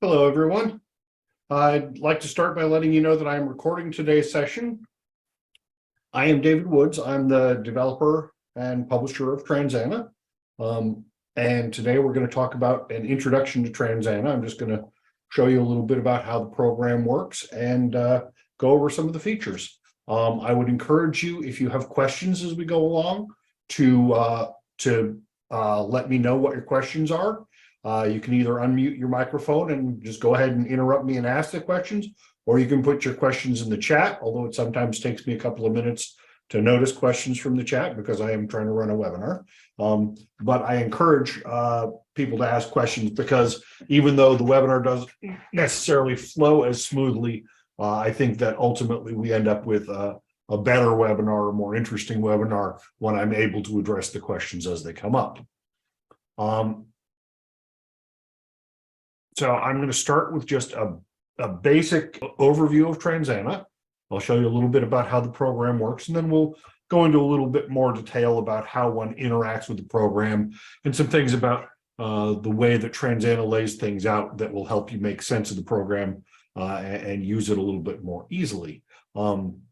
Hello, everyone. I'd like to start by letting you know that I am recording today's session. I am David Woods. I'm the developer and publisher of Transana. And today we're going to talk about an introduction to Transana. I'm just going to show you a little bit about how the program works and go over some of the features. I would encourage you, if you have questions as we go along, to let me know what your questions are. You can either unmute your microphone and just go ahead and interrupt me and ask the questions, or you can put your questions in the chat, although it sometimes takes me a couple of minutes to notice questions from the chat because I am trying to run a webinar. But I encourage people to ask questions because even though the webinar doesn't necessarily flow as smoothly, I think that ultimately we end up with a better webinar, a more interesting webinar when I'm able to address the questions as they come up. So I'm going to start with just a basic overview of Transana. I'll show you a little bit about how the program works, and then we'll go into a little bit more detail about how one interacts with the program and some things about the way that Transana lays things out that will help you make sense of the program and use it a little bit more easily. I'm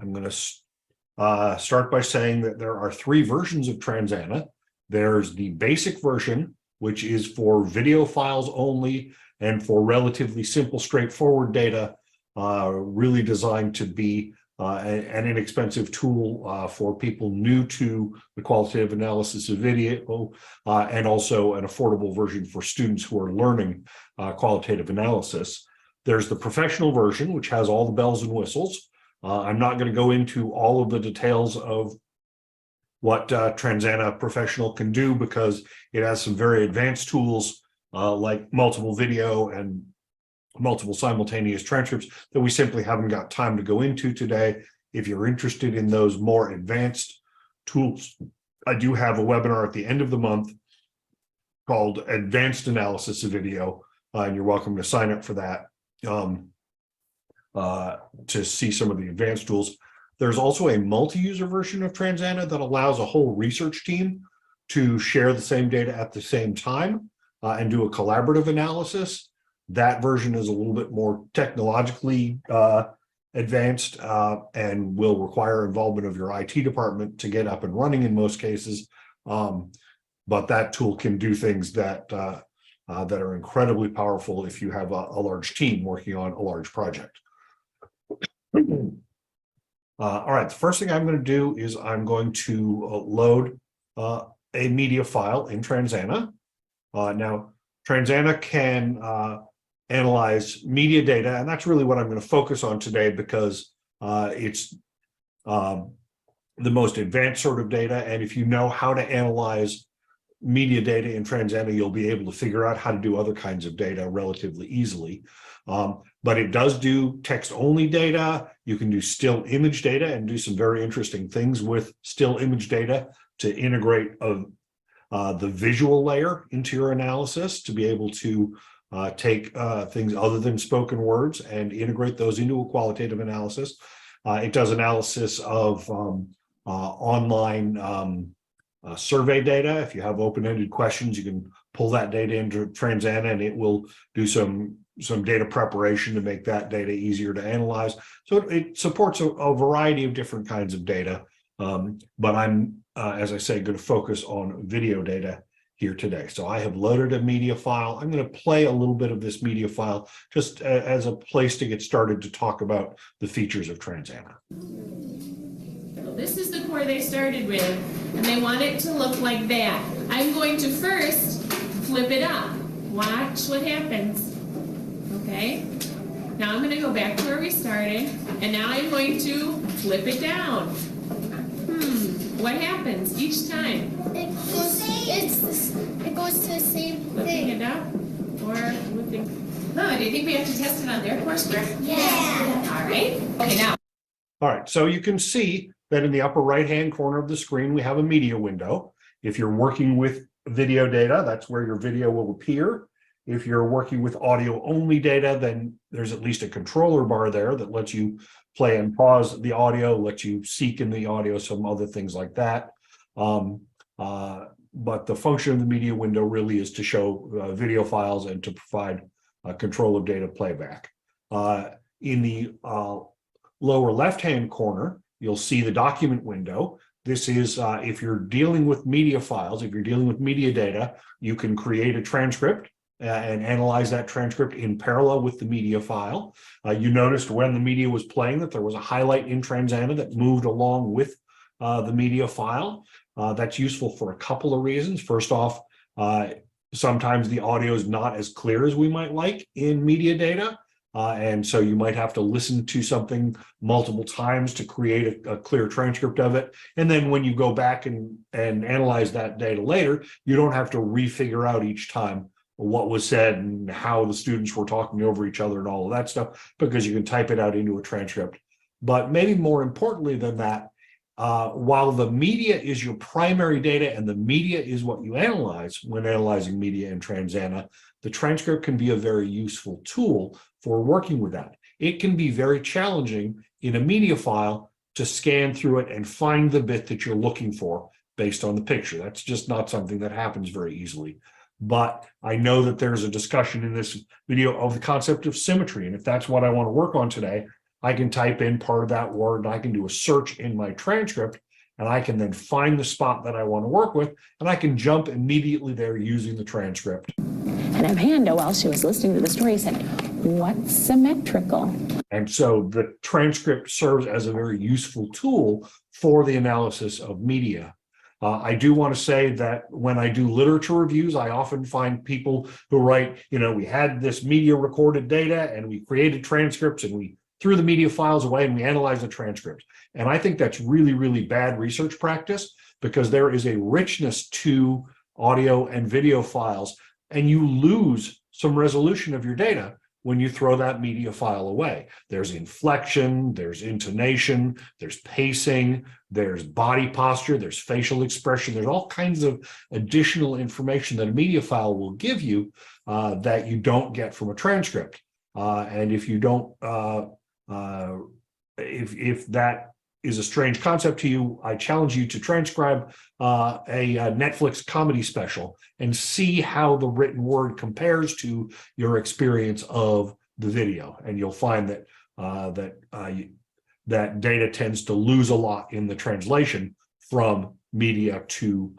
going to start by saying that there are three versions of Transana. There's the basic version, which is for video files only and for relatively simple, straightforward data, really designed to be an inexpensive tool for people new to the qualitative analysis of video, and also an affordable version for students who are learning qualitative analysis. There's the professional version, which has all the bells and whistles. I'm not going to go into all of the details of what Transana Professional can do because it has some very advanced tools like multiple video and multiple simultaneous transcripts that we simply haven't got time to go into today. If you're interested in those more advanced tools, I do have a webinar at the end of the month called Advanced Analysis of Video, and you're welcome to sign up for that to see some of the advanced tools. There's also a multi-user version of Transana that allows a whole research team to share the same data at the same time and do a collaborative analysis. That version is a little bit more technologically advanced and will require involvement of your IT department to get up and running in most cases. But that tool can do things that are incredibly powerful if you have a large team working on a large project. All right, the first thing I'm going to do is I'm going to load a media file in Transana. Now, Transana can analyze media data, and that's really what I'm going to focus on today because it's the most advanced sort of data, and if you know how to analyze media data in Transana, you'll be able to figure out how to do other kinds of data relatively easily. But it does do text-only data. You can do still image data and do some very interesting things with still image data to integrate the visual layer into your analysis to be able to take things other than spoken words and integrate those into a qualitative analysis. It does analysis of online survey data. If you have open-ended questions, you can pull that data into Transana and it will do some data preparation to make that data easier to analyze. So it supports a variety of different kinds of data. But I'm, as I say, going to focus on video data here today. So I have loaded a media file. I'm going to play a little bit of this media file just as a place to get started to talk about the features of Transana. This is the core they started with, and they want it to look like that. I'm going to first flip it up. Watch what happens. Okay? Now I'm going to go back to where we started, and now I'm going to flip it down. What happens each time? It goes to the same Flipping thing. it up? Or flipping? Oh, do you think we have to test it on their courseware? Yeah. All right. Okay, now. All right, so you can see that in the upper right-hand corner of the screen, we have a media window. If you're working with video data, that's where your video will appear. If you're working with audio-only data, then there's at least a controller bar there that lets you play and pause the audio, lets you seek in the audio, some other things like that. But the function of the media window really is to show video files and to provide control of data playback. In the lower left-hand corner, you'll see the document window. This is if you're dealing with media files, if you're dealing with media data, you can create a transcript and analyze that transcript in parallel with the media file. You noticed when the media was playing that there was a highlight in Transana that moved along with the media file. That's useful for a couple of reasons. First off, sometimes the audio is not as clear as we might like in media data. And so you might have to listen to something multiple times to create a clear transcript of it. And then when you go back and analyze that data later, you don't have to refigure out each time what was said and how the students were talking over each other and all of that stuff, because you can type it out into a transcript. But maybe more importantly than that, while the media is your primary data and the media is what you analyze when analyzing media in Transana, the transcript can be a very useful tool for working with that. It can be very challenging in a media file to scan through it and find the bit that you're looking for based on the picture. That's just not something that happens very easily. But I know that there's a discussion in this video of the concept of symmetry. And if that's what I want to work on today, I can type in part of that word and I can do a search in my transcript and I can then find the spot that I want to work with and I can jump immediately there using the transcript. And Amanda, while she was listening to the story, said, "What's symmetrical?" And so the transcript serves as a very useful tool for the analysis of media. I do want to say that when I do literature reviews, I often find people who write, we had this media recorded data and we created transcripts and we threw the media files away and we analyzed the transcript. And I think that's really, really bad research practice because there is a richness to audio and video files and you lose some resolution of your data when you throw that media file away. There's inflection, there's intonation, there's pacing, there's body posture, there's facial expression, there's all kinds of additional information that a media file will give you that you don't get from a transcript. And if you don't, if that is a strange concept to you, I challenge you to transcribe a Netflix comedy special and see how the written word compares to your experience of the video. And you'll find that that data tends to lose a lot in the translation from media to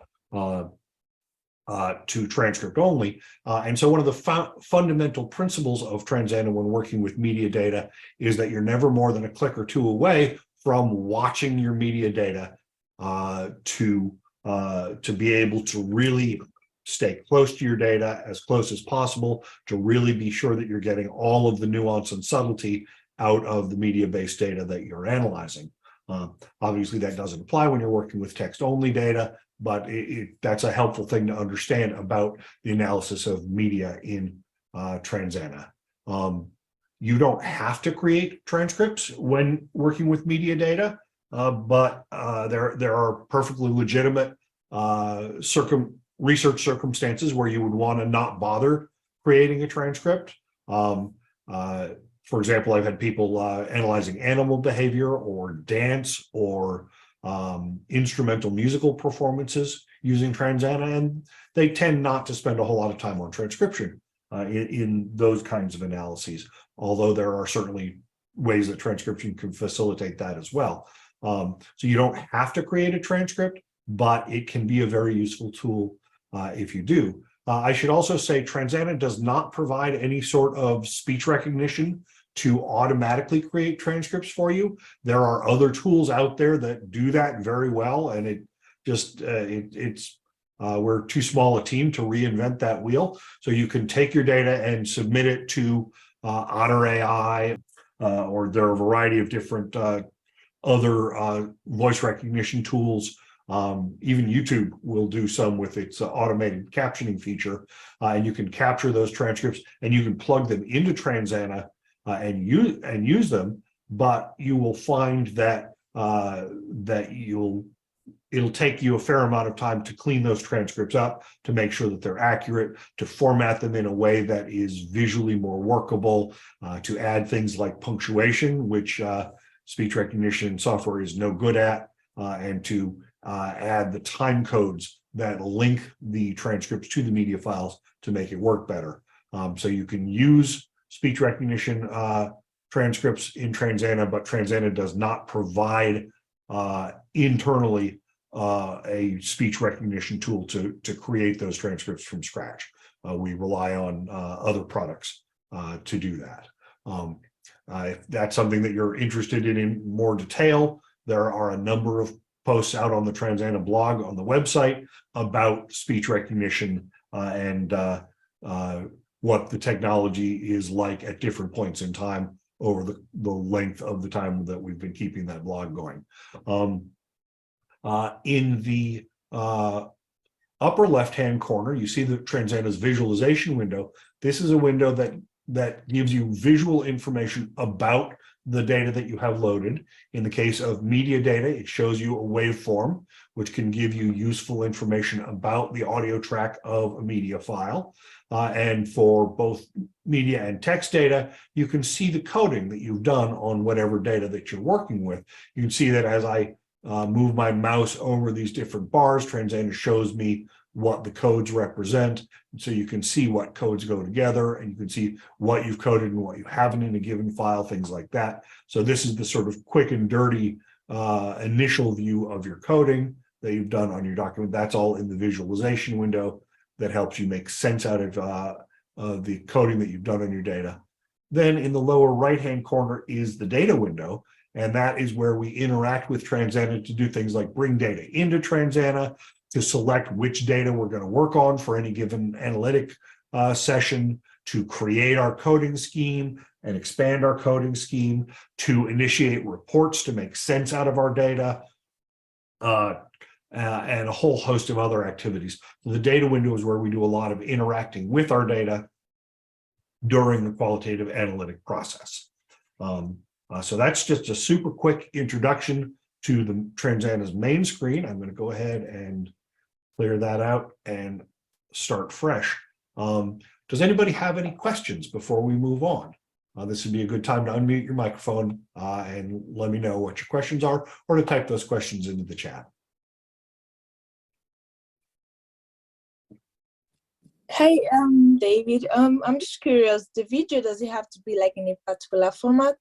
transcript only. And so one of the fundamental principles of Transana when working with media data is that you're never more than a click or two away from watching your media data to be able to really stay close to your data, as close as possible, to really be sure that you're getting all of the nuance and subtlety out of the media-based data that you're analyzing. Obviously, that doesn't apply when you're working with text-only data, but that's a helpful thing to understand about the analysis of media in Transana. You don't have to create transcripts when working with media data, but there are perfectly legitimate research circumstances where you would want to not bother creating a transcript. For example, I've had people analyzing animal behavior or dance or instrumental musical performances using Transana, and they tend not to spend a whole lot of time on transcription in those kinds of analyses, although there are certainly ways that transcription can facilitate that as well. So you don't have to create a transcript, but it can be a very useful tool if you do. I should also say Transana does not provide any sort of speech recognition to automatically create transcripts for you. There are other tools out there that do that very well, and it just we're too small a team to reinvent that wheel. So you can take your data and submit it to Honor AI, or there are a variety of different other voice recognition tools. Even YouTube will do some with its automated captioning feature, and you can capture those transcripts and you can plug them into Transana and use them. But you will find that it'll take you a fair amount of time to clean those transcripts up, to make sure that they're accurate, to format them in a way that is visually more workable, to add things like punctuation, which speech recognition software is no good at, and to add the time codes that link the transcripts to the media files to make it work better. So you can use speech recognition transcripts in Transana, but Transana does not provide internally a speech recognition tool to create those transcripts from scratch. We rely on other products to do that. If that's something that you're interested in more detail, there are a number of posts out on the Transana blog on the website about speech recognition and what the technology is like at different points in time over the length of the time that we've been keeping that blog going. In the upper left-hand corner, you see the Transana's visualization window. This is a window that gives you visual information about the data that you have loaded. In the case of media data, it shows you a waveform, which can give you useful information about the audio track of a media file. And for both media and text data, you can see the coding that you've done on whatever data that you're working with. You can see that as I move my mouse over these different bars, Transana shows me what the codes represent. So you can see what codes go together, and you can see what you've coded and what you haven't in a given file, things like that. So this is the sort of quick and dirty initial view of your coding that you've done on your document. That's all in the visualization window that helps you make sense out of the coding that you've done on your data. Then in the lower right-hand corner is the data window, and that is where we interact with Transana to do things like bring data into Transana, to select which data we're going to work on for any given analytic session, to create our coding scheme and expand our coding scheme, to initiate reports to make sense out of our data, and a whole host of other activities. So the data window is where we do a lot of interacting with our data during the qualitative analytic process. So that's just a super quick introduction to the Transana's main screen. I'm going to go ahead and clear that out and start fresh. Does anybody have any questions before we move on? This would be a good time to unmute your microphone and let me know what your questions are, or to type those questions into the chat. Hi, David. I'm just curious, the video, does it have to be like in a particular format?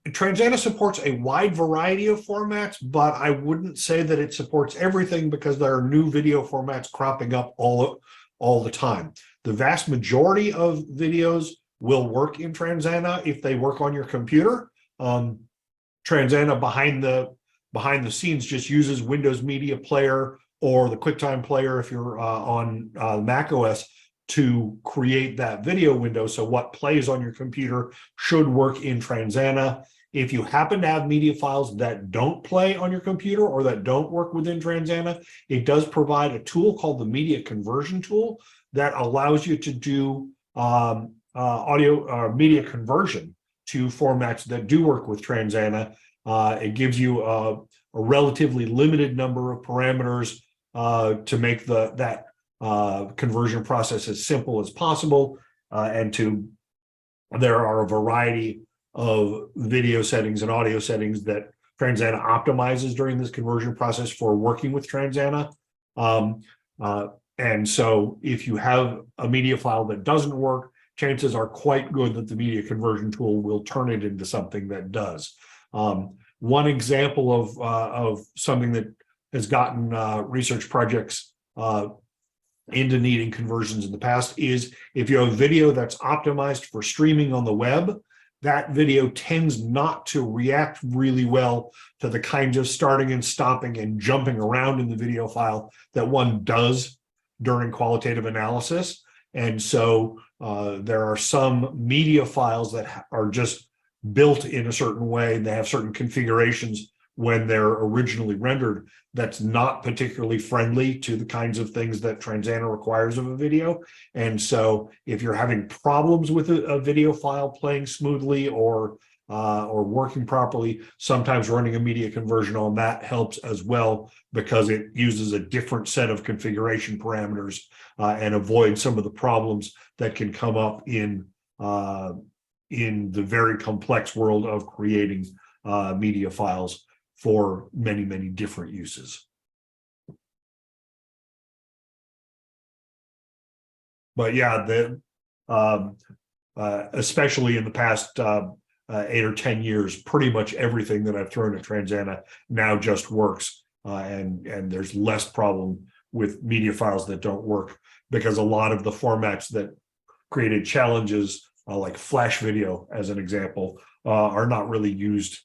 Transana supports a wide variety of formats, but I wouldn't say that it supports everything because there are new video formats cropping up all the time. The vast majority of videos will work in Transana if they work on your computer. Transana behind the scenes just uses Windows Media Player or the QuickTime Player if you're on Mac OS to create that video window. So what plays on your computer should work in Transana. If you happen to have media files that don't play on your computer or that don't work within Transana, it does provide a tool called the media conversion tool that allows you to do audio or media conversion to formats that do work with Transana. It gives you a relatively limited number of parameters to make that conversion process as simple as possible, there are a variety of video settings and audio settings that Transana optimizes during this conversion process for working with Transana. And so if you have a media file that doesn't work, chances are quite good that the media conversion tool will turn it into something that does. One example of something that has gotten research projects into needing conversions in the past is if you have a video that's optimized for streaming on the web, that video tends not to react really well to the kinds of starting and stopping and jumping around in the video file that one does during qualitative analysis. And so there are some media files that are just built in a certain way, and they have certain configurations when they're originally rendered that's not particularly friendly to the kinds of things that Transana requires of a video. And so if you're having problems with a video file playing smoothly or working properly, sometimes running a media conversion on that helps as well, because it uses a different set of configuration parameters and avoids some of the problems that can come up in the very complex world of creating media files for many, many different uses. But yeah, especially in the past 8 or 10 years, pretty much everything that I've thrown at Transana now just works, and there's less problem with media files that don't work, because a lot of the formats that created challenges, like Flash video, as an example, are not really used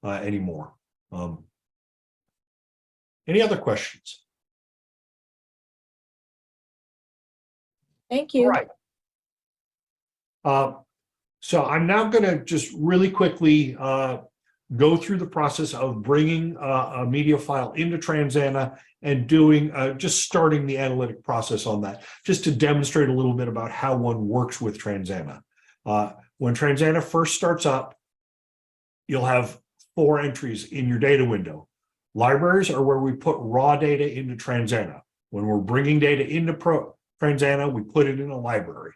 anymore. Any other questions? Thank you. All right. So I'm now going to just really quickly go through the process of bringing a media file into Transana and doing just starting the analytic process on that, just to demonstrate a little bit about how one works with Transana. When Transana first starts up, you'll have 4 entries in your data window. Libraries are where we put raw data into Transana. When we're bringing data into Transana, we put it in a library.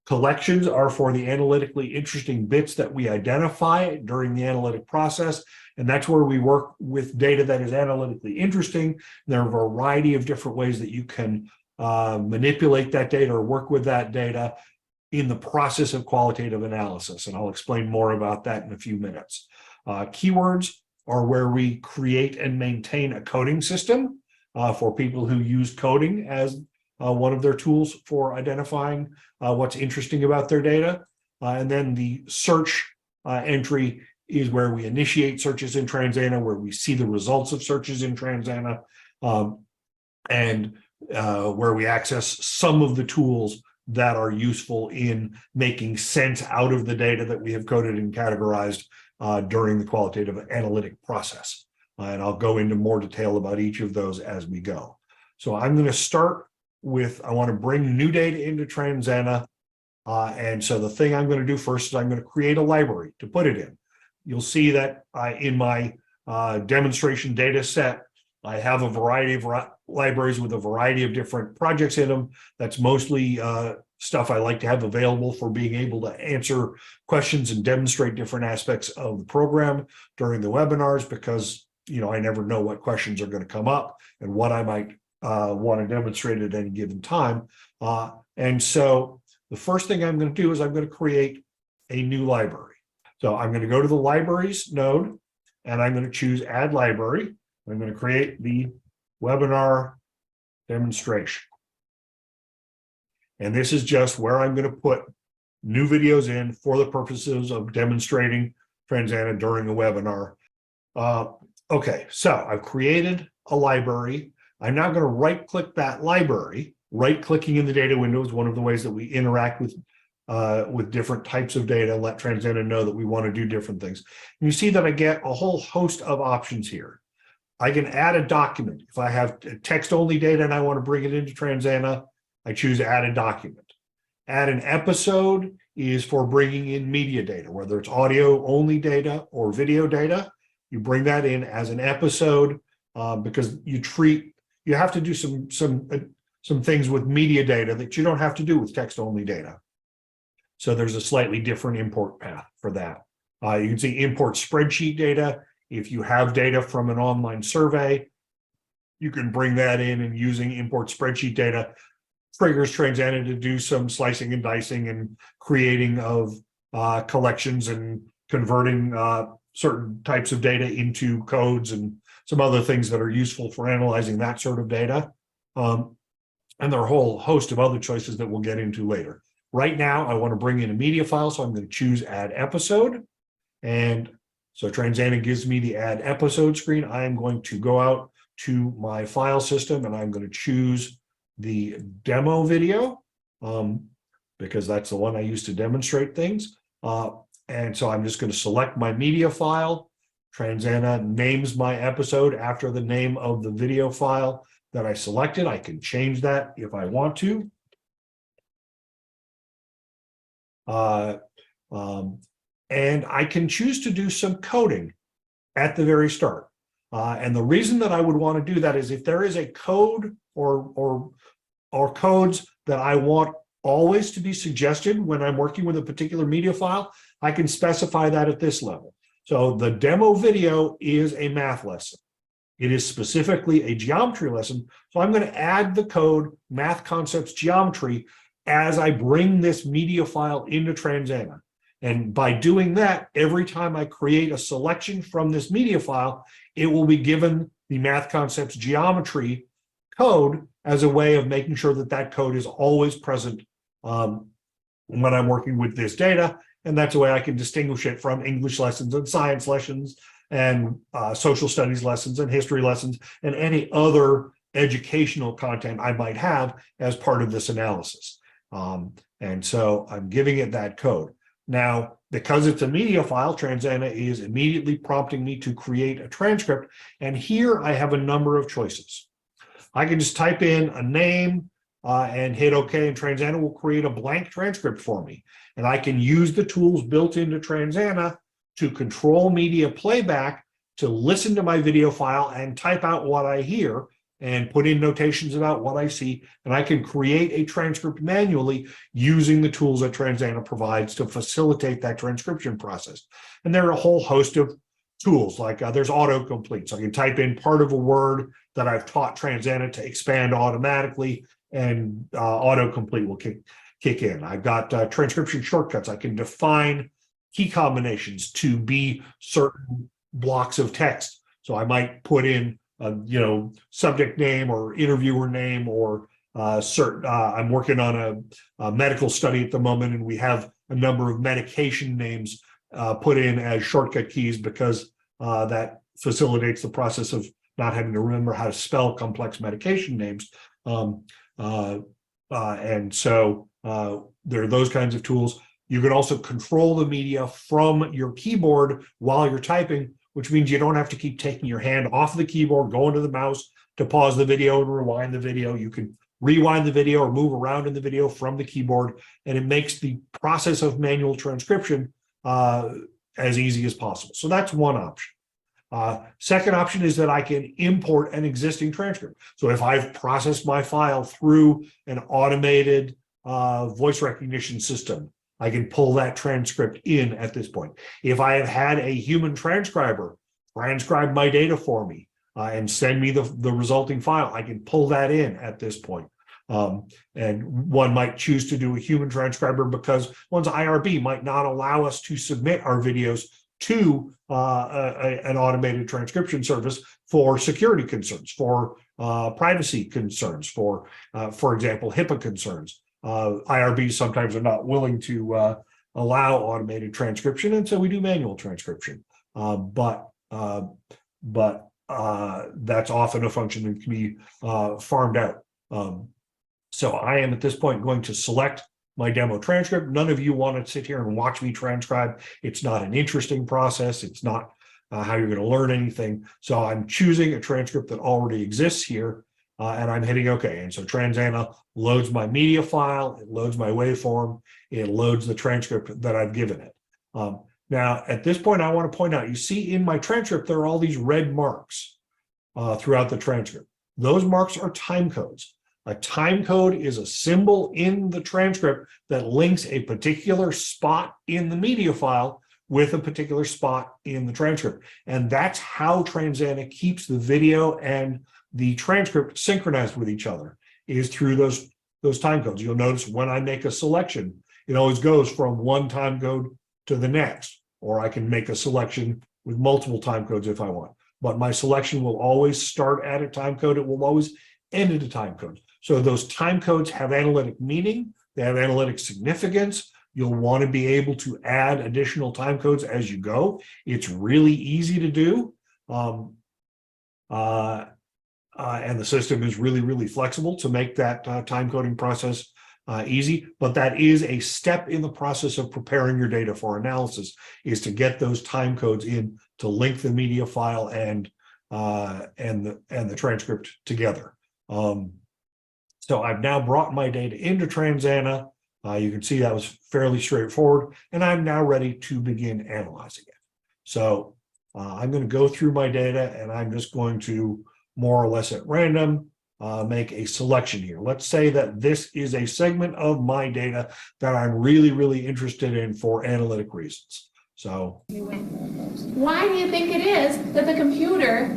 Collections are for the analytically interesting bits that we identify during the analytic process, and that's where we work with data that is analytically interesting. There are a variety of different ways that you can manipulate that data or work with that data in the process of qualitative analysis, and I'll explain more about that in a few minutes. Keywords are where we create and maintain a coding system for people who use coding as one of their tools for identifying what's interesting about their data. And then the search entry is where we initiate searches in Transana, where we see the results of searches in Transana, and where we access some of the tools that are useful in making sense out of the data that we have coded and categorized during the qualitative analytic process. And I'll go into more detail about each of those as we go. So I'm going to start with, I want to bring new data into Transana. And so the thing I'm going to do first is I'm going to create a library to put it in. You'll see that in my demonstration data set, I have a variety of libraries with a variety of different projects in them. That's mostly stuff I like to have available for being able to answer questions and demonstrate different aspects of the program during the webinars, because I never know what questions are going to come up and what I might want to demonstrate at any given time. And so the first thing I'm going to do is I'm going to create a new library. So I'm going to go to the libraries node, and I'm going to choose add library. I'm going to create the webinar demonstration. And this is just where I'm going to put new videos in for the purposes of demonstrating Transana during a webinar. Okay, so I've created a library. I'm now going to right-click that library. Right-clicking in the data window is one of the ways that we interact with different types of data, let Transana know that we want to do different things. And you see that I get a whole host of options here. I can add a document. If I have text-only data and I want to bring it into Transana, I choose add a document. Add an episode is for bringing in media data, whether it's audio-only data or video data. You bring that in as an episode because you have to do some things with media data that you don't have to do with text-only data. So there's a slightly different import path for that. You can see import spreadsheet data. If you have data from an online survey, you can bring that in, and using import spreadsheet data triggers Transana to do some slicing and dicing and creating of collections and converting certain types of data into codes and some other things that are useful for analyzing that sort of data. And there are a whole host of other choices that we'll get into later. Right now, I want to bring in a media file, so I'm going to choose add episode. And so Transana gives me the add episode screen. I am going to go out to my file system, and I'm going to choose the demo video because that's the one I use to demonstrate things. And so I'm just going to select my media file. Transana names my episode after the name of the video file that I selected. I can change that if I want to. And I can choose to do some coding at the very start. And the reason that I would want to do that is if there is a code or codes that I want always to be suggested when I'm working with a particular media file, I can specify that at this level. So the demo video is a math lesson. It is specifically a geometry lesson. So I'm going to add the code math concepts geometry as I bring this media file into Transana. And by doing that, every time I create a selection from this media file, it will be given the math concepts geometry code as a way of making sure that that code is always present when I'm working with this data. And that's a way I can distinguish it from English lessons and science lessons and social studies lessons and history lessons and any other educational content I might have as part of this analysis. And so I'm giving it that code. Now, because it's a media file, Transana is immediately prompting me to create a transcript. And here I have a number of choices. I can just type in a name and hit OK, and Transana will create a blank transcript for me. And I can use the tools built into Transana to control media playback, to listen to my video file and type out what I hear and put in notations about what I see. And I can create a transcript manually using the tools that Transana provides to facilitate that transcription process. And there are a whole host of tools, like there's autocomplete. So I can type in part of a word that I've taught Transana to expand automatically, and autocomplete will kick in. I've got transcription shortcuts. I can define key combinations to be certain blocks of text. So I might put in subject name or interviewer name or I'm working on a medical study at the moment, and we have a number of medication names put in as shortcut keys because that facilitates the process of not having to remember how to spell complex medication names. And so there are those kinds of tools. You can also control the media from your keyboard while you're typing, which means you don't have to keep taking your hand off the keyboard, going to the mouse to pause the video and rewind the video. You can rewind the video or move around in the video from the keyboard, and it makes the process of manual transcription as easy as possible. So that's one option. Second option is that I can import an existing transcript. So if I've processed my file through an automated voice recognition system, I can pull that transcript in at this point. If I have had a human transcriber transcribe my data for me and send me the resulting file, I can pull that in at this point. And one might choose to do a human transcriber because one's IRB might not allow us to submit our videos to an automated transcription service for security concerns, for privacy concerns, for example, HIPAA concerns. IRBs sometimes are not willing to allow automated transcription, and so we do manual transcription. But that's often a function that can be farmed out. So I am at this point going to select my demo transcript. None of you want to sit here and watch me transcribe. It's not an interesting process. It's not how you're going to learn anything. So I'm choosing a transcript that already exists here, and I'm hitting OK. And so Transana loads my media file, it loads my waveform, it loads the transcript that I've given it. Now, at this point, I want to point out, you see in my transcript, there are all these red marks throughout the transcript. Those marks are time codes. A time code is a symbol in the transcript that links a particular spot in the media file with a particular spot in the transcript. And that's how Transana keeps the video and the transcript synchronized with each other, is through those time codes. You'll notice when I make a selection, it always goes from one time code to the next, or I can make a selection with multiple time codes if I want. But my selection will always start at a time code. It will always end at a time code. So those time codes have analytic meaning. They have analytic significance. You'll want to be able to add additional time codes as you go. It's really easy to do. And the system is really, really flexible to make that time coding process easy. But that is a step in the process of preparing your data for analysis, is to get those time codes in to link the media file and the transcript together. So I've now brought my data into Transana. You can see that was fairly straightforward, and I'm now ready to begin analyzing it. So I'm going to go through my data, and I'm just going to more or less at random make a selection here. Let's say that this is a segment of my data that I'm really, really interested in for analytic reasons. So Why do you think it is that the computer?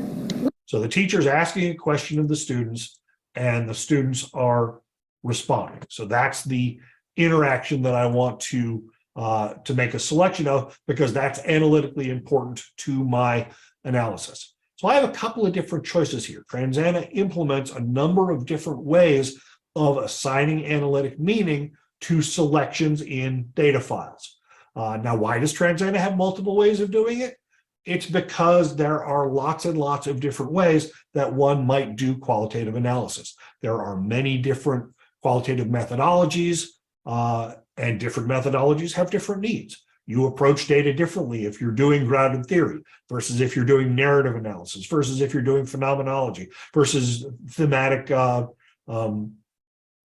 So the teacher's asking a question of the students and the students are responding. So that's the interaction that I want to make a selection of, because that's analytically important to my analysis. So I have a couple of different choices here. Transana implements a number of different ways of assigning analytic meaning to selections in data files. Now, why does Transana have multiple ways of doing it? It's because there are lots and lots of different ways that one might do qualitative analysis. There are many different qualitative methodologies, and different methodologies have different needs. You approach data differently if you're doing grounded theory versus if you're doing narrative analysis versus if you're doing phenomenology versus thematic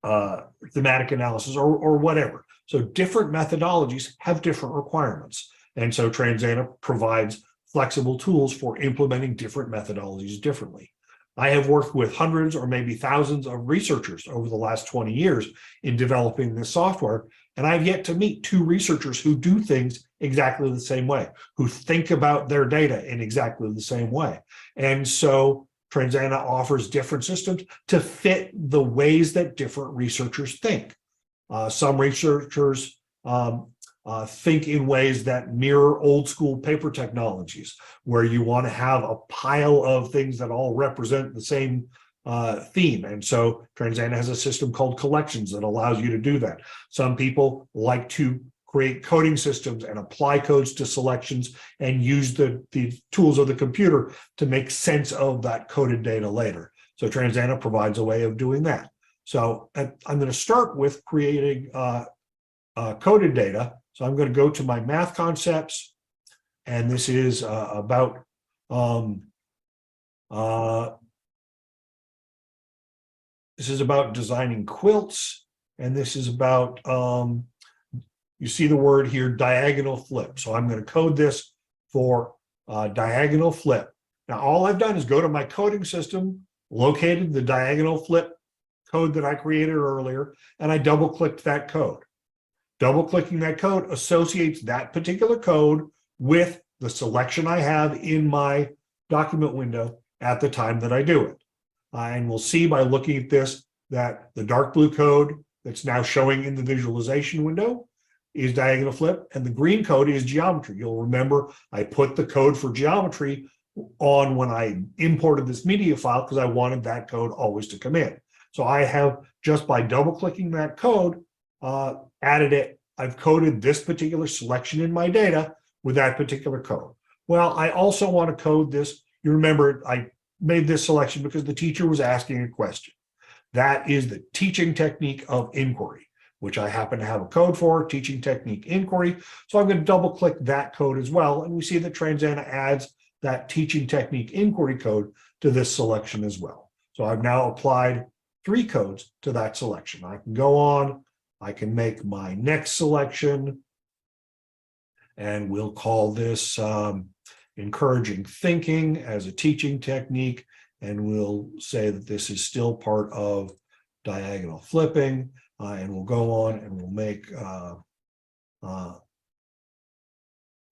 analysis or whatever. So different methodologies have different requirements. And so Transana provides flexible tools for implementing different methodologies differently. I have worked with hundreds or maybe thousands of researchers over the last 20 years in developing this software, and I've yet to meet two researchers who do things exactly the same way, who think about their data in exactly the same way. And so Transana offers different systems to fit the ways that different researchers think. Some researchers think in ways that mirror old school paper technologies, where you want to have a pile of things that all represent the same theme. And so Transana has a system called collections that allows you to do that. Some people like to create coding systems and apply codes to selections and use the tools of the computer to make sense of that coded data later. So Transana provides a way of doing that. So I'm going to start with creating coded data. So I'm going to go to my math concepts, and this is about designing quilts, and this is about you see the word here, diagonal flip. So I'm going to code this for diagonal flip. Now all I've done is go to my coding system, located the diagonal flip code that I created earlier, and I double-clicked that code. Double-clicking that code associates that particular code with the selection I have in my document window at the time that I do it. And we'll see by looking at this that the dark blue code that's now showing in the visualization window is diagonal flip, and the green code is geometry. You'll remember I put the code for geometry on when I imported this media file because I wanted that code always to come in. So I have, just by double-clicking that code, added it. I've coded this particular selection in my data with that particular code. Well, I also want to code this. You remember I made this selection because the teacher was asking a question. That is the teaching technique of inquiry, which I happen to have a code for, teaching technique inquiry. So I'm going to double click that code as well. And we see that Transana adds that teaching technique inquiry code to this selection as well. So I've now applied 3 codes to that selection. I can go on, I can make my next selection, and we'll call this encouraging thinking as a teaching technique. And we'll say that this is still part of diagonal flipping. And we'll go on and we'll make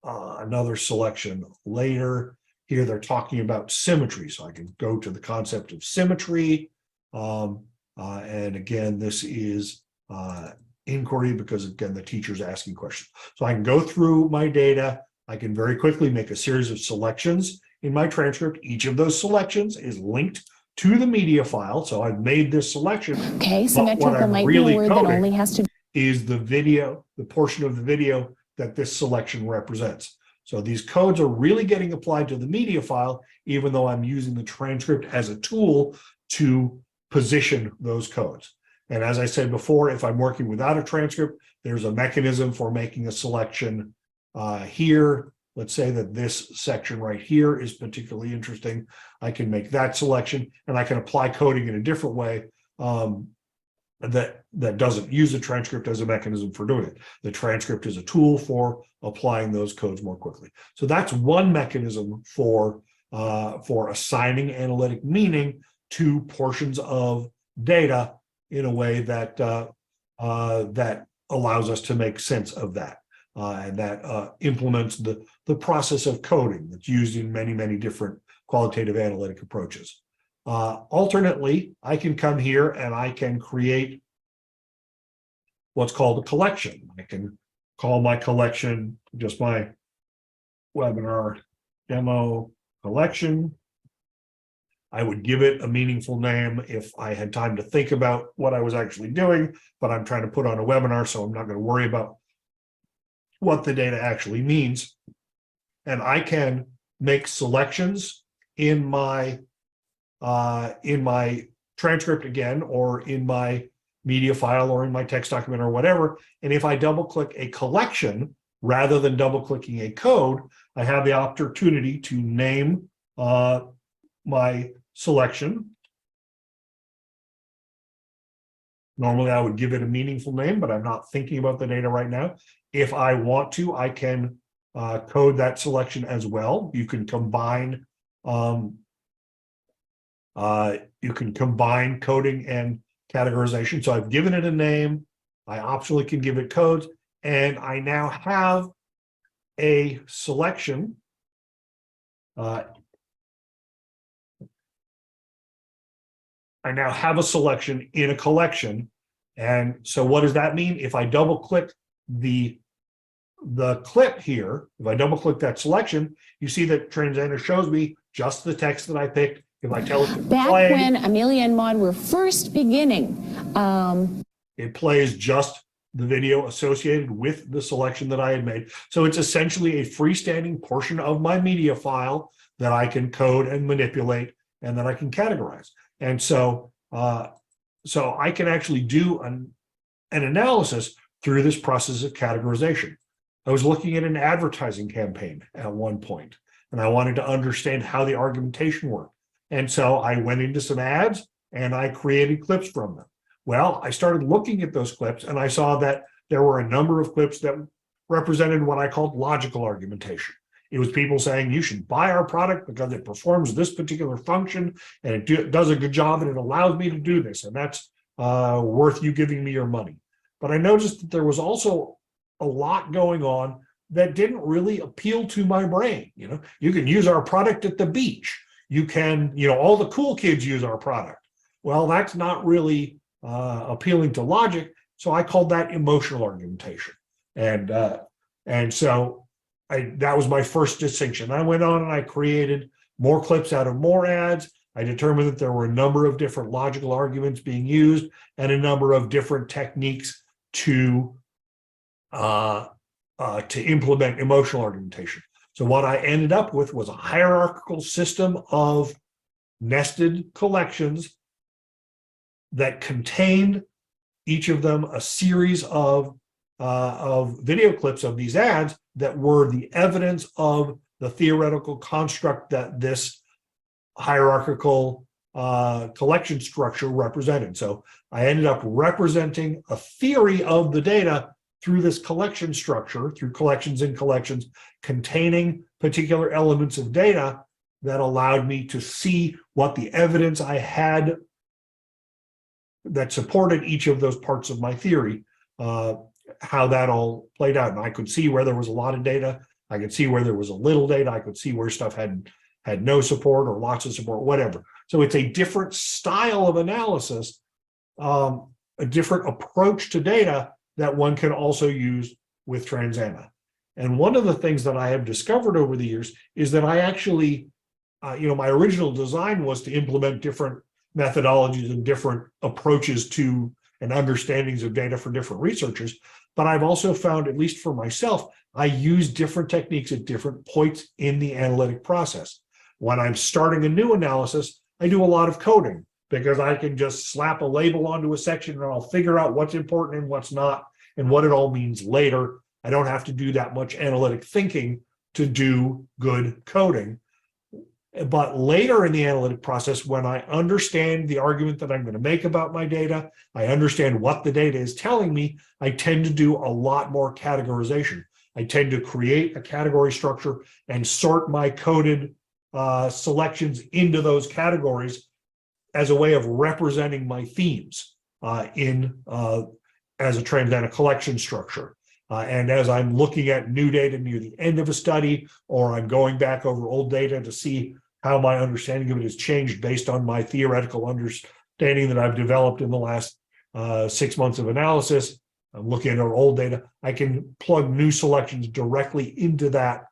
another selection later. Here they're talking about symmetry. So I can go to the concept of symmetry. And again, this is inquiry because, again, the teacher's asking questions. So I can go through my data. I can very quickly make a series of selections in my transcript. Each of those selections is linked to the media file. So I've made this selection. Okay, symmetrical might be a word that only has to is the video, the portion of the video that this selection represents. So these codes are really getting applied to the media file, even though I'm using the transcript as a tool to position those codes. And as I said before, if I'm working without a transcript, there's a mechanism for making a selection here. Let's say that this section right here is particularly interesting. I can make that selection, and I can apply coding in a different way that doesn't use a transcript as a mechanism for doing it. The transcript is a tool for applying those codes more quickly. So that's one mechanism for assigning analytic meaning to portions of data in a way that that allows us to make sense of that. And that implements the process of coding that's used in many, many different qualitative analytic approaches. Alternately, I can come here and I can create what's called a collection. I can call my collection just my webinar demo collection. I would give it a meaningful name if I had time to think about what I was actually doing, but I'm trying to put on a webinar, so I'm not going to worry about what the data actually means. And I can make selections in my transcript again, or in my media file, or in my text document, or whatever. And if I double click a collection rather than double clicking a code, I have the opportunity to name my selection. Normally I would give it a meaningful name, but I'm not thinking about the data right now. If I want to, I can code that selection as well. You can combine coding and categorization. So I've given it a name, I optionally can give it codes, and I now have a selection. I now have a selection in a collection. And so what does that mean? If I double click the clip here, if I double click that selection, you see that Transana shows me just the text that I picked. If I tell it to Back play, when Amelia and Maud were first beginning, it plays just the video associated with the selection that I had made. So it's essentially a freestanding portion of my media file that I can code and manipulate, and that I can categorize. And so, so I can actually do an analysis through this process of categorization. I was looking at an advertising campaign at one point, and I wanted to understand how the argumentation worked. And so I went into some ads and I created clips from them. Well, I started looking at those clips and I saw that there were a number of clips that represented what I called logical argumentation. It was people saying, you should buy our product because it performs this particular function and it does a good job and it allows me to do this. And that's worth you giving me your money. But I noticed that there was also a lot going on that didn't really appeal to my brain. You know, you can use our product at the beach. You can, you know, all the cool kids use our product. Well, that's not really appealing to logic. So I called that emotional argumentation. And so that was my first distinction. I went on and I created more clips out of more ads. I determined that there were a number of different logical arguments being used and a number of different techniques to implement emotional argumentation. So what I ended up with was a hierarchical system of nested collections that contained each of them a series of video clips of these ads that were the evidence of the theoretical construct that this hierarchical collection structure represented. So I ended up representing a theory of the data through this collection structure, through collections and collections containing particular elements of data that allowed me to see what the evidence I had that supported each of those parts of my theory, how that all played out. And I could see where there was a lot of data. I could see where there was a little data. I could see where stuff had no support or lots of support, whatever. So it's a different style of analysis, a different approach to data that one can also use with Transana. And one of the things that I have discovered over the years is that I actually, my original design was to implement different methodologies and different approaches to and understandings of data for different researchers. But I've also found, at least for myself, I use different techniques at different points in the analytic process. When I'm starting a new analysis, I do a lot of coding because I can just slap a label onto a section and I'll figure out what's important and what's not and what it all means later. I don't have to do that much analytic thinking to do good coding. But later in the analytic process, when I understand the argument that I'm going to make about my data, I understand what the data is telling me, I tend to do a lot more categorization. I tend to create a category structure and sort my coded selections into those categories as a way of representing my themes as a Transana collection structure. And as I'm looking at new data near the end of a study, or I'm going back over old data to see how my understanding of it has changed based on my theoretical understanding that I've developed in the last 6 months of analysis. I'm looking at our old data. I can plug new selections directly into that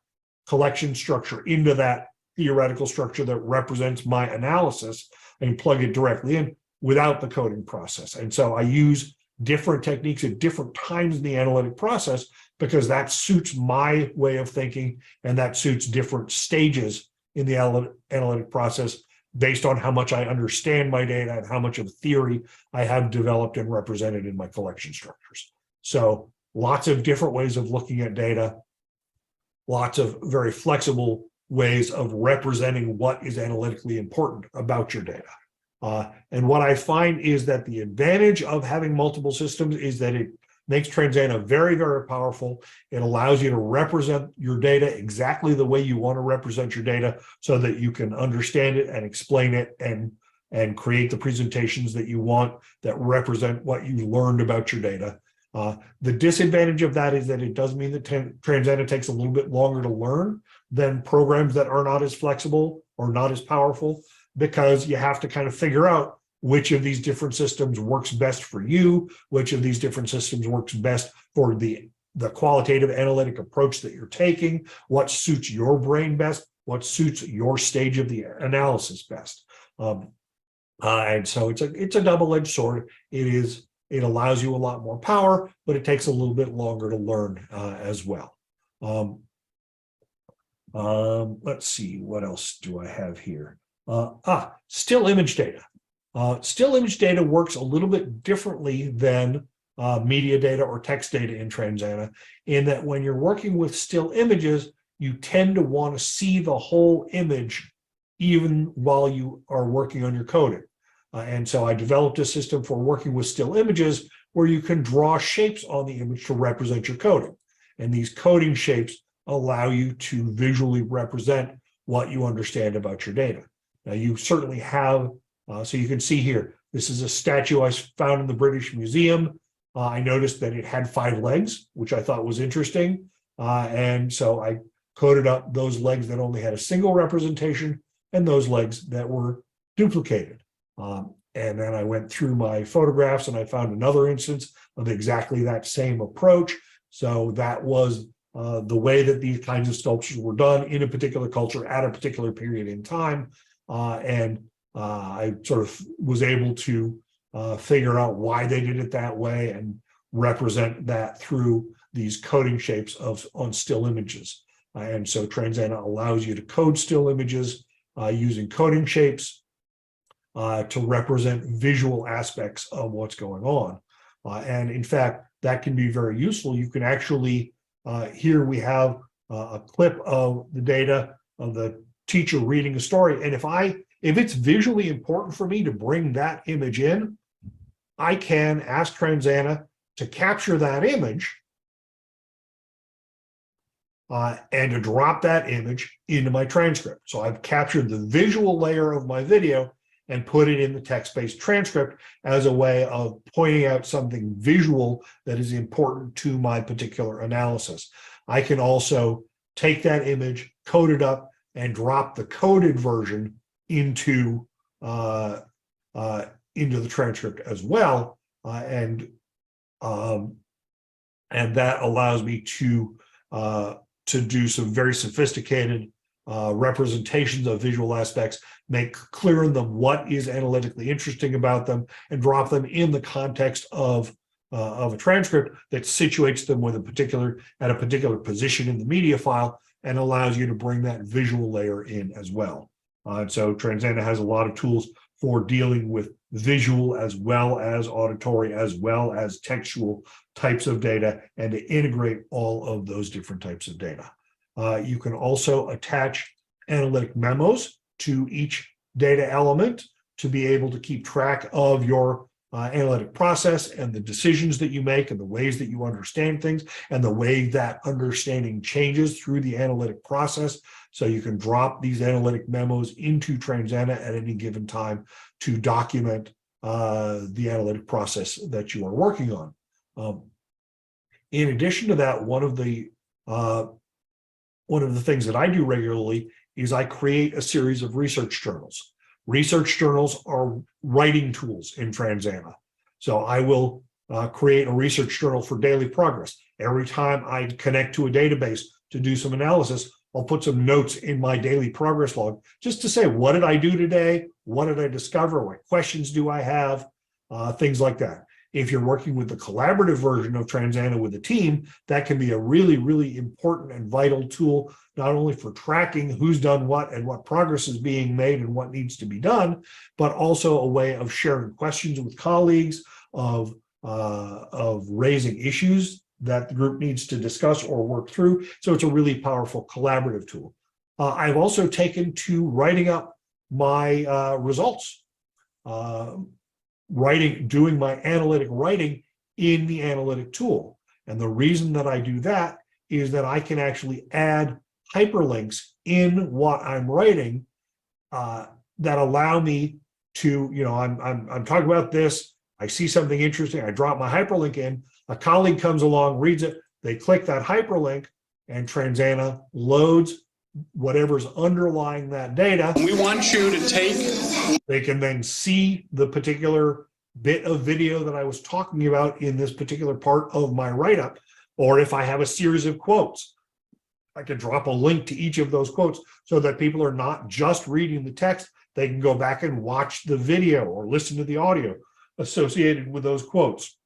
collection structure, into that theoretical structure that represents my analysis, and plug it directly in without the coding process. And so I use different techniques at different times in the analytic process because that suits my way of thinking, and that suits different stages in the analytic process based on how much I understand my data and how much of theory I have developed and represented in my collection structures. So lots of different ways of looking at data, lots of very flexible ways of representing what is analytically important about your data. And what I find is that the advantage of having multiple systems is that it makes Transana very, very powerful. It allows you to represent your data exactly the way you want to represent your data so that you can understand it and explain it and create the presentations that you want that represent what you learned about your data. The disadvantage of that is that it does mean that Transana takes a little bit longer to learn than programs that are not as flexible or not as powerful, because you have to kind of figure out which of these different systems works best for you, which of these different systems works best for the qualitative analytic approach that you're taking, what suits your brain best, what suits your stage of the analysis best. And so it's a double-edged sword. It allows you a lot more power, but it takes a little bit longer to learn as well. Let's see, what else do I have here? Still image data. Still image data works a little bit differently than media data or text data in Transana, in that when you're working with still images, you tend to want to see the whole image even while you are working on your coding. And so I developed a system for working with still images where you can draw shapes on the image to represent your coding. And these coding shapes allow you to visually represent what you understand about your data. Now, you certainly have, so you can see here, this is a statue I found in the British Museum. I noticed that it had 5 legs, which I thought was interesting. And so I coded up those legs that only had a single representation and those legs that were duplicated. And then I went through my photographs and I found another instance of exactly that same approach. So that was the way that these kinds of sculptures were done in a particular culture at a particular period in time. I sort of was able to figure out why they did it that way and represent that through these coding shapes on still images. And so Transana allows you to code still images using coding shapes to represent visual aspects of what's going on. And in fact, that can be very useful. You can actually, here we have a clip of the data of the teacher reading a story. And if it's visually important for me to bring that image in, I can ask Transana to capture that image and to drop that image into my transcript. So I've captured the visual layer of my video and put it in the text-based transcript as a way of pointing out something visual that is important to my particular analysis. I can also take that image, code it up, and drop the coded version into the transcript as well, and that allows me to do some very sophisticated representations of visual aspects, make clear in them what is analytically interesting about them, and drop them in the context of a transcript that situates them with at a particular position in the media file and allows you to bring that visual layer in as well. And so Transana has a lot of tools for dealing with visual as well as auditory as well as textual types of data, and to integrate all of those different types of data. You can also attach analytic memos to each data element to be able to keep track of your analytic process and the decisions that you make and the ways that you understand things and the way that understanding changes through the analytic process. So you can drop these analytic memos into Transana at any given time to document the analytic process that you are working on. In addition to that, one of the things that I do regularly is I create a series of research journals. Research journals are writing tools in Transana. So I will create a research journal for daily progress. Every time I connect to a database to do some analysis, I'll put some notes in my daily progress log just to say, what did I do today? What did I discover? What questions do I have? Things like that. If you're working with the collaborative version of Transana with a team, that can be a really, really important and vital tool, not only for tracking who's done what and what progress is being made and what needs to be done, but also a way of sharing questions with colleagues, of raising issues that the group needs to discuss or work through. So it's a really powerful collaborative tool. I've also taken to writing up my results, doing my analytic writing in the analytic tool. And the reason that I do that is that I can actually add hyperlinks in what I'm writing that allow me to, I'm talking about this, I see something interesting, I drop my hyperlink in, a colleague comes along, reads it, they click that hyperlink, and Transana loads whatever's underlying that data. We want you to take. They can then see the particular bit of video that I was talking about in this particular part of my write-up. Or if I have a series of quotes, I can drop a link to each of those quotes so that people are not just reading the text, they can go back and watch the video or listen to the audio associated with those quotes.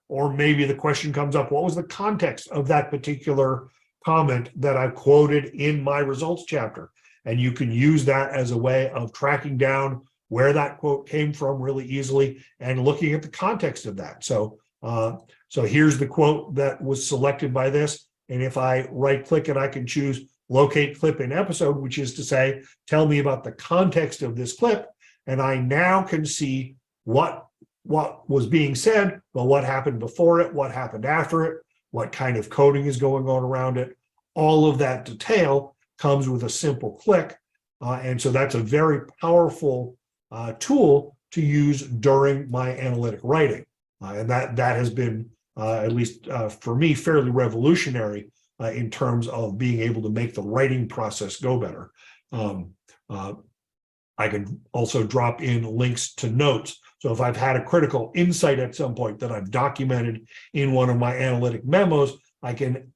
Or maybe the question comes up, what was the context of that particular comment that I quoted in my results chapter? And you can use that as a way of tracking down where that quote came from really easily and looking at the context of that. So here's the quote that was selected by this. And if I right click it, I can choose locate clip in episode, which is to say, tell me about the context of this clip. And I now can see what was being said, but what happened before it, what happened after it, what kind of coding is going on around it. All of that detail comes with a simple click. And so that's a very powerful tool to use during my analytic writing. And that has been, at least for me, fairly revolutionary in terms of being able to make the writing process go better. I can also drop in links to notes. So if I've had a critical insight at some point that I've documented in one of my analytic memos, I can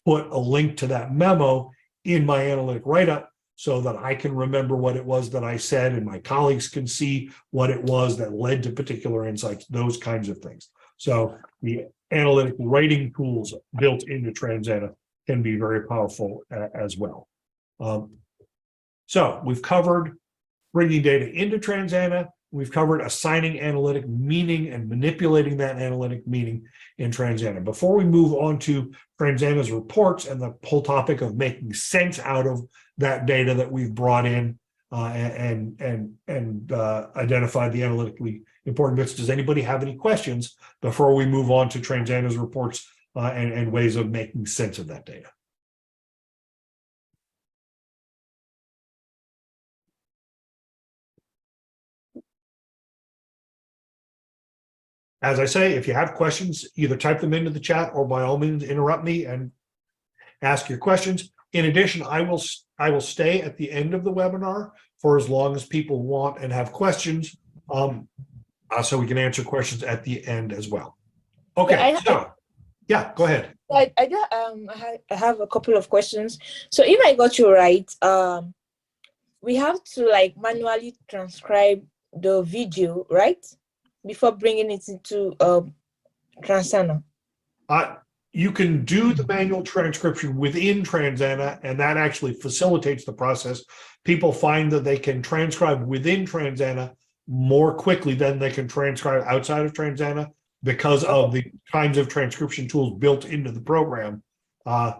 put a link to that memo in my analytic write-up so that I can remember what it was that I said and my colleagues can see what it was that led to particular insights, those kinds of things. So the analytic writing tools built into Transana can be very powerful as well. So we've covered bringing data into Transana. We've covered assigning analytic meaning and manipulating that analytic meaning in Transana. Before we move on to Transana's reports and the whole topic of making sense out of that data that we've brought in and identified the analytically important bits, does anybody have any questions before we move on to Transana's reports and ways of making sense of that data? As I say, if you have questions, either type them into the chat or by all means interrupt me and ask your questions. In addition, I will stay at the end of the webinar for as long as people want and have questions, so we can answer questions at the end as well. Okay, yeah, go ahead. I have a couple of questions. So if I got you right, we have to manually transcribe the video, right? Before bringing it into Transana. You can do the manual transcription within Transana, and that actually facilitates the process. People find that they can transcribe within Transana more quickly than they can transcribe outside of Transana because of the kinds of transcription tools built into the program. It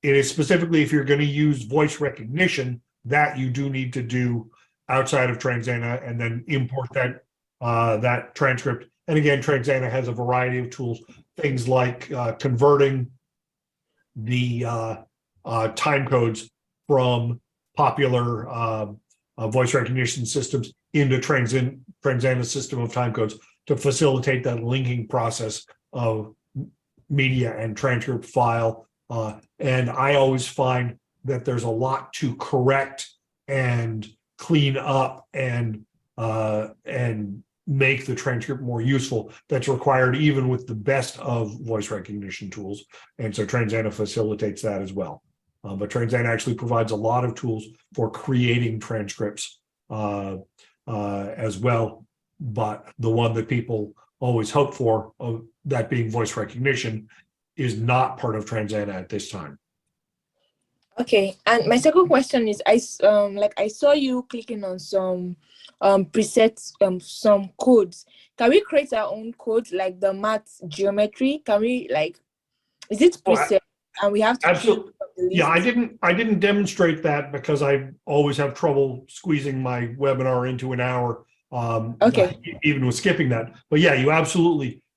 is specifically if you're going to use voice recognition that you do need to do outside of Transana and then import that transcript. And again, Transana has a variety of tools, things like converting the time codes from popular voice recognition systems into Transana's system of time codes to facilitate that linking process of media and transcript file. And I always find that there's a lot to correct and clean up and make the transcript more useful that's required even with the best of voice recognition tools. And so Transana facilitates that as well. But Transana actually provides a lot of tools for creating transcripts as well. But the one that people always hope for, that being voice recognition, is not part of Transana at this time. Okay, and my second question is, I saw you clicking on some presets, some codes. Can we create our own code, like the math geometry? Can we, like, is it preset and we have to Absolutely. the list? Yeah, I didn't demonstrate that because I always have trouble squeezing my webinar into an hour. Okay. Even with skipping that. But yeah,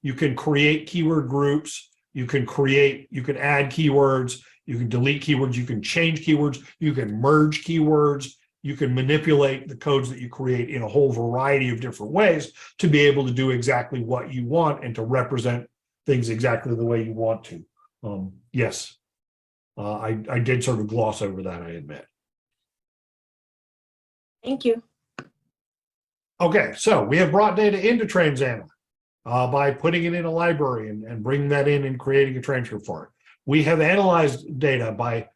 you can create keyword groups, you can add keywords, you can delete keywords, you can change keywords, you can merge keywords, you can manipulate the codes that you create in a whole variety of different ways to be able to do exactly what you want and to represent things exactly the way you want to. Yes, I did sort of gloss over that, I admit. Thank you. Okay, so we have brought data into Transana by putting it in a library and bringing that in and creating a transcript for it. We have analyzed data by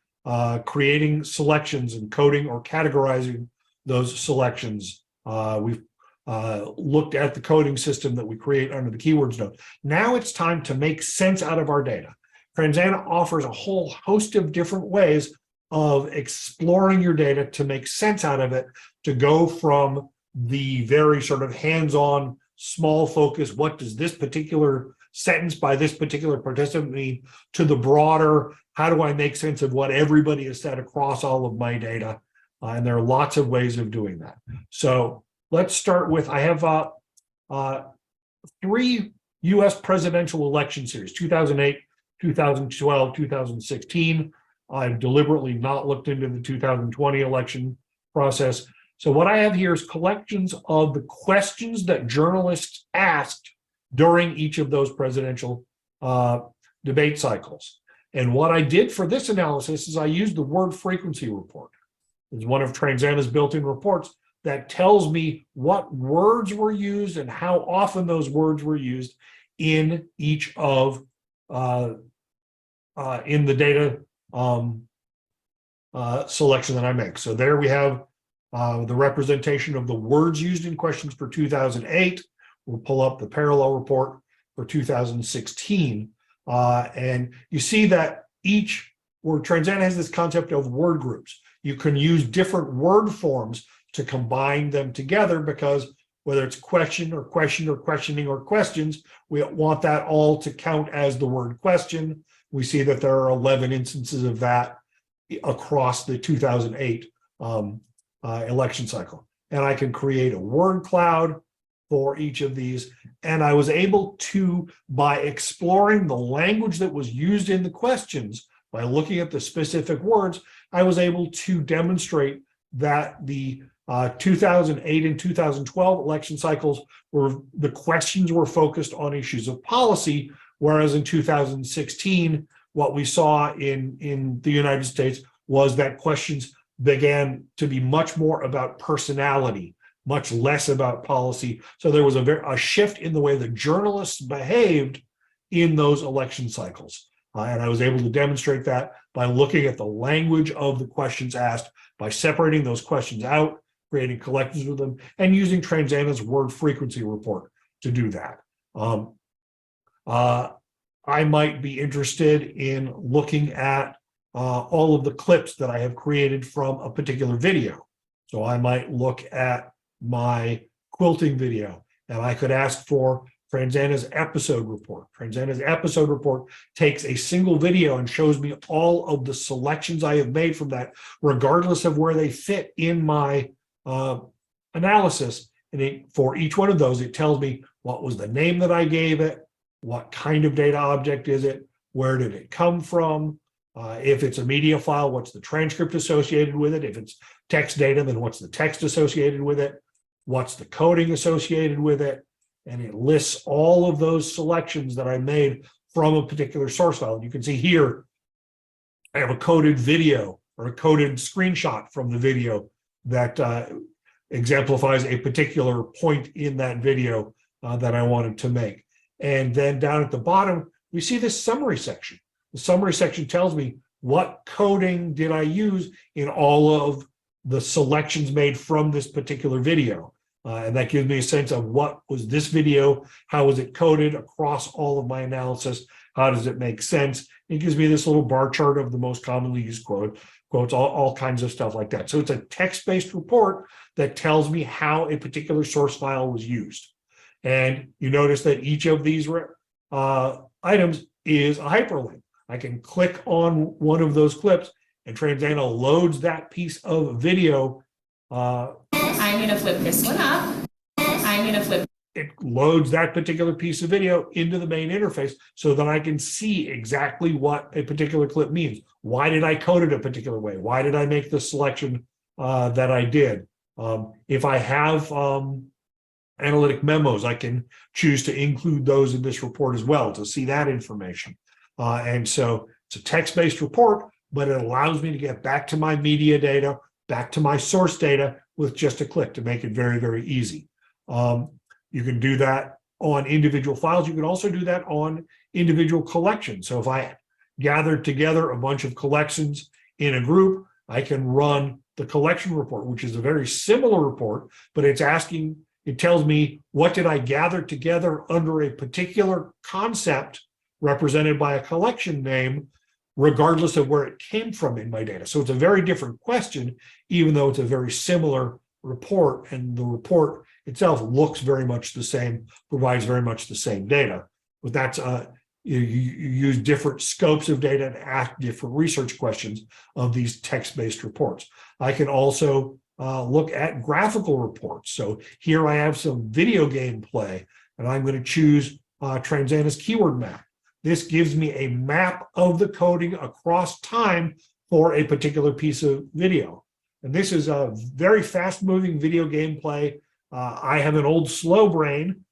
creating selections and coding or categorizing those selections. We've looked at the coding system that we create under the keywords node. Now it's time to make sense out of our data. Transana offers a whole host of different ways of exploring your data to make sense out of it, to go from the very sort of hands-on, small focus, what does this particular sentence by this particular participant mean, to the broader, how do I make sense of what everybody has said across all of my data? And there are lots of ways of doing that. So let's start with, I have 3 US presidential election series, 2008, 2012, 2016. I've deliberately not looked into the 2020 election process. So what I have here is collections of the questions that journalists asked during each of those presidential debate cycles. And what I did for this analysis is I used the word frequency report. It's one of Transana's built-in reports that tells me what words were used and how often those words were used in each of in the data selection that I make. So there we have the representation of the words used in questions for 2008. We'll pull up the parallel report for 2016. And you see that Transana has this concept of word groups. You can use different word forms to combine them together, because whether it's question or question or questioning or questions, we want that all to count as the word question. We see that there are 11 instances of that across the 2008 election cycle. And I can create a word cloud for each of these. And I was able to, by exploring the language that was used in the questions, by looking at the specific words, I was able to demonstrate that the 2008 and 2012 election cycles the questions were focused on issues of policy, whereas in 2016, what we saw in the United States was that questions began to be much more about personality, much less about policy. So there was a shift in the way that journalists behaved in those election cycles. And I was able to demonstrate that by looking at the language of the questions asked, by separating those questions out, creating collections with them, and using Transana's word frequency report to do that. I might be interested in looking at all of the clips that I have created from a particular video. So I might look at my quilting video, and I could ask for Transana's episode report. Transana's episode report takes a single video and shows me all of the selections I have made from that, regardless of where they fit in my analysis. And for each one of those, it tells me what was the name that I gave it, what kind of data object is it, where did it come from, if it's a media file, what's the transcript associated with it, if it's text data, then what's the text associated with it, what's the coding associated with it, and it lists all of those selections that I made from a particular source file. And you can see here, I have a coded video or a coded screenshot from the video that exemplifies a particular point in that video that I wanted to make. And then down at the bottom, we see this summary section. The summary section tells me what coding did I use in all of the selections made from this particular video. And that gives me a sense of what was this video, how was it coded across all of my analysis, how does it make sense? It gives me this little bar chart of the most commonly used quotes, all kinds of stuff like that. So it's a text-based report that tells me how a particular source file was used. And you notice that each of these items is a hyperlink. I can click on one of those clips and Transana loads that piece of video. I'm going to flip this one up. I'm going to flip. It loads that particular piece of video into the main interface so that I can see exactly what a particular clip means. Why did I code it a particular way? Why did I make the selection that I did? If I have analytic memos, I can choose to include those in this report as well to see that information. And so it's a text-based report, but it allows me to get back to my media data, back to my source data with just a click to make it very, very easy. You can do that on individual files. You can also do that on individual collections. So if I gathered together a bunch of collections in a group, I can run the collection report, which is a very similar report, but it tells me what did I gather together under a particular concept represented by a collection name, regardless of where it came from in my data. So it's a very different question, even though it's a very similar report, and the report itself looks very much the same, provides very much the same data. But that's you use different scopes of data to ask different research questions of these text-based reports. I can also look at graphical reports. So here I have some video game play, and I'm going to choose Transana's keyword map. This gives me a map of the coding across time for a particular piece of video. And this is a very fast-moving video game play. I have an old slow brain,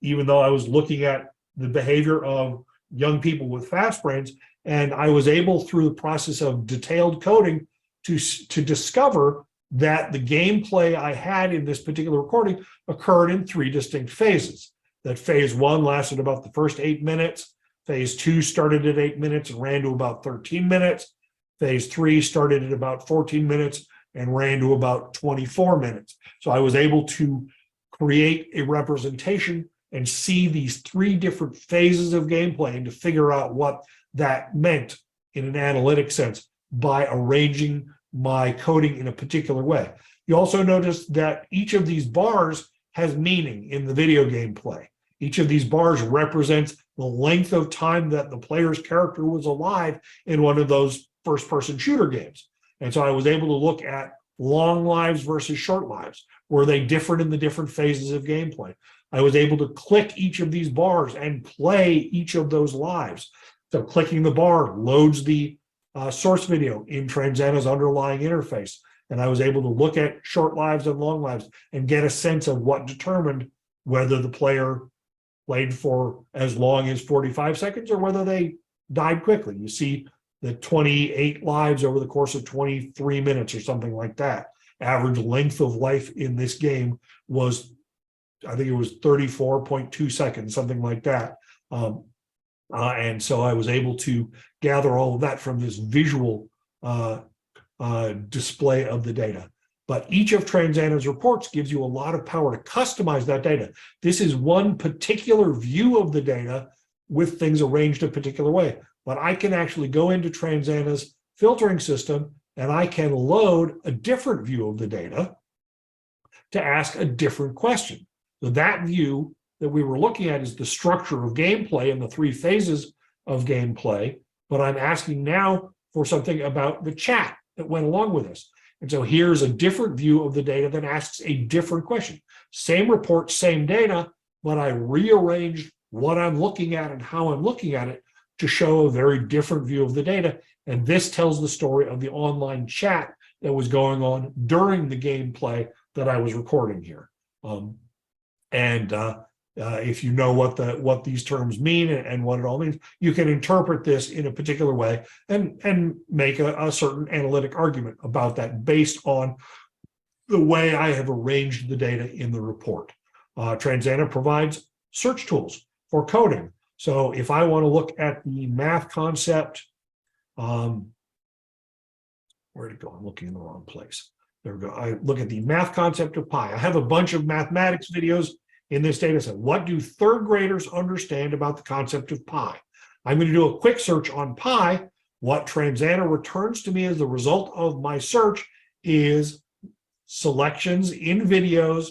even though I was looking at the behavior of young people with fast brains, and I was able, through the process of detailed coding, to discover that the gameplay I had in this particular recording occurred in 3 distinct phases. That phase 1 lasted about the first 8 minutes. Phase 2 started at 8 minutes and ran to about 13 minutes. Phase 3 started at about 14 minutes and ran to about 24 minutes. So I was able to create a representation and see these 3 different phases of gameplay and to figure out what that meant in an analytic sense by arranging my coding in a particular way. You also notice that each of these bars has meaning in the video game play. Each of these bars represents the length of time that the player's character was alive in one of those first-person shooter games. And so I was able to look at long lives versus short lives. Were they different in the different phases of gameplay? I was able to click each of these bars and play each of those lives. So clicking the bar loads the source video in Transana's underlying interface. And I was able to look at short lives and long lives and get a sense of what determined whether the player played for as long as 45 seconds or whether they died quickly. You see the 28 lives over the course of 23 minutes or something like that. Average length of life in this game was, I think it was 34.2 seconds, something like that. And so I was able to gather all of that from this visual display of the data. But each of Transana's reports gives you a lot of power to customize that data. This is one particular view of the data with things arranged a particular way. But I can actually go into Transana's filtering system and I can load a different view of the data to ask a different question. So that view that we were looking at is the structure of gameplay and the 3 phases of gameplay. But I'm asking now for something about the chat that went along with this. And so here's a different view of the data that asks a different question. Same report, same data, but I rearranged what I'm looking at and how I'm looking at it to show a very different view of the data. And this tells the story of the online chat that was going on during the gameplay that I was recording here. if you know what these terms mean and what it all means, you can interpret this in a particular way and make a certain analytic argument about that based on the way I have arranged the data in the report. Transana provides search tools for coding. So if I want to look at the math concept, where'd it go? I'm looking in the wrong place. There we go. I look at the math concept of pi. I have a bunch of mathematics videos in this data set. What do third graders understand about the concept of pi? I'm going to do a quick search on pi. What Transana returns to me as the result of my search is selections in videos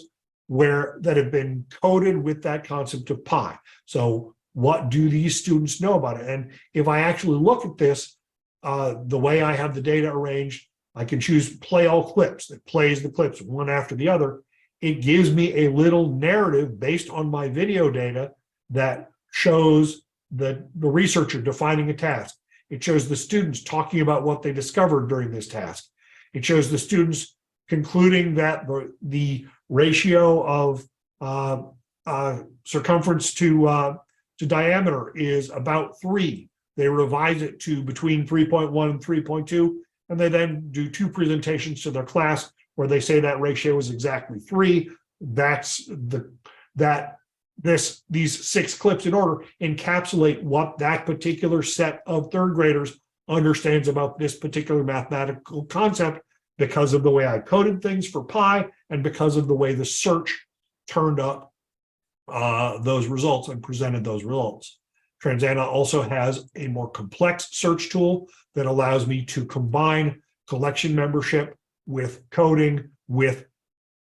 that have been coded with that concept of pi. So what do these students know about it? And if I actually look at this, the way I have the data arranged, I can choose play all clips. That plays the clips one after the other. It gives me a little narrative based on my video data that shows the researcher defining a task. It shows the students talking about what they discovered during this task. It shows the students concluding that the ratio of circumference to diameter is about 3. They revise it to between 3.1 and 3.2, and they then do 2 presentations to their class where they say that ratio is exactly 3. These 6 clips in order encapsulate what that particular set of third graders understands about this particular mathematical concept because of the way I coded things for pi and because of the way the search turned up those results and presented those results. Transana also has a more complex search tool that allows me to combine collection membership with coding with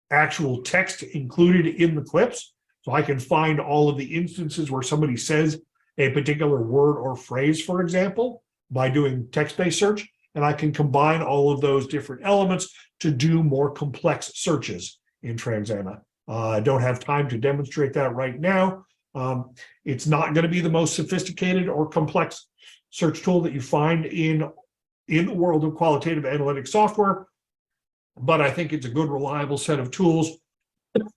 actual text included in the clips. So I can find all of the instances where somebody says a particular word or phrase, for example, by doing text-based search, and I can combine all of those different elements to do more complex searches in Transana. I don't have time to demonstrate that right now. It's not going to be the most sophisticated or complex search tool that you find in the world of qualitative analytics software, but I think it's a good, reliable set of tools.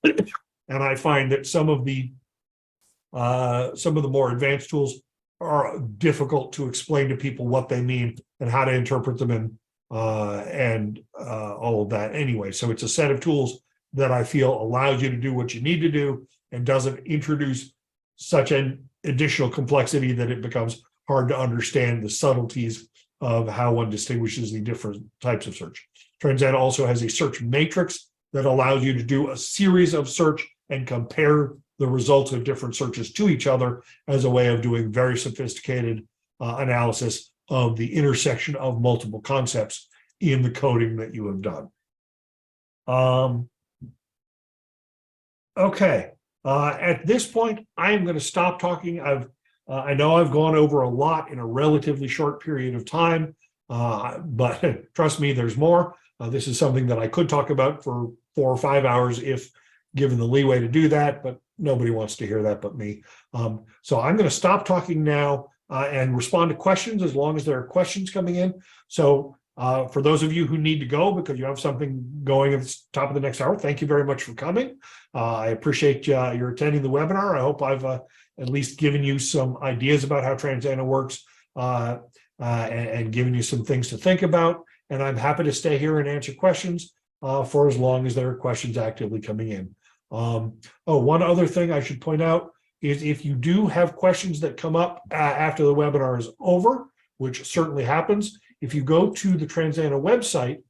And I find that some of the more advanced tools are difficult to explain to people what they mean and how to interpret them and all of that anyway. So it's a set of tools that I feel allows you to do what you need to do and doesn't introduce such an additional complexity that it becomes hard to understand the subtleties of how one distinguishes the different types of search. Transana also has a search matrix that allows you to do a series of search and compare the results of different searches to each other as a way of doing very sophisticated analysis of the intersection of multiple concepts in the coding that you have done. Okay, at this point, I am going to stop talking. I know I've gone over a lot in a relatively short period of time, but trust me, there's more. This is something that I could talk about for 4 or 5 hours if given the leeway to do that, but nobody wants to hear that but me. So I'm going to stop talking now and respond to questions as long as there are questions coming in. So for those of you who need to go because you have something going at the top of the next hour, thank you very much for coming. I appreciate your attending the webinar. I hope I've at least given you some ideas about how Transana works and given you some things to think about. And I'm happy to stay here and answer questions for as long as there are questions actively coming in. One other thing I should point out is if you do have questions that come up after the webinar is over, which certainly happens, if you go to the Transana website,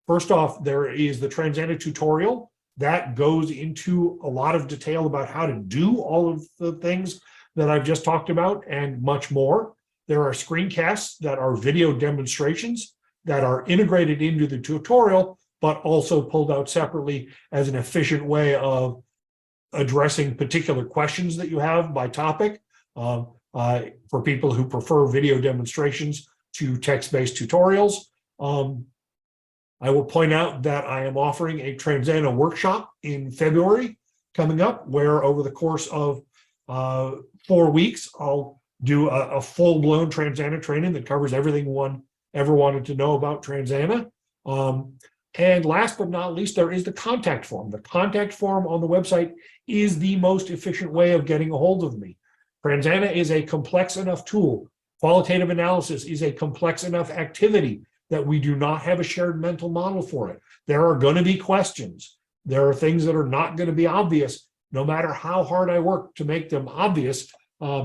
first off, there is the Transana tutorial that goes into a lot of detail about how to do all of the things that I've just talked about and much more. There are screencasts that are video demonstrations that are integrated into the tutorial, but also pulled out separately as an efficient way of addressing particular questions that you have by topic for people who prefer video demonstrations to text-based tutorials. I will point out that I am offering a Transana workshop in February coming up, where over the course of 4 weeks, I'll do a full-blown Transana training that covers everything one ever wanted to know about Transana. And last but not least, there is the contact form. The contact form on the website is the most efficient way of getting a hold of me. Transana is a complex enough tool. Qualitative analysis is a complex enough activity that we do not have a shared mental model for it. There are going to be questions. There are things that are not going to be obvious, no matter how hard I work to make them obvious,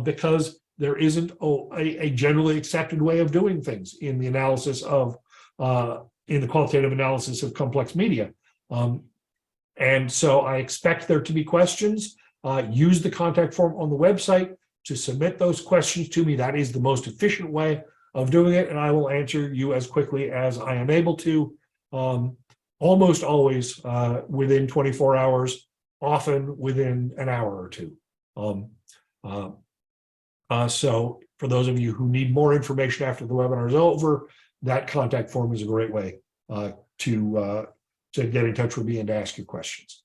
because there isn't a generally accepted way of doing things in the analysis of, in the qualitative analysis of complex media. And so I expect there to be questions. Use the contact form on the website to submit those questions to me. That is the most efficient way of doing it, and I will answer you as quickly as I am able to, almost always within 24 hours, often within an hour or two. So for those of you who need more information after the webinar is over, that contact form is a great way to get in touch with me and to ask your questions.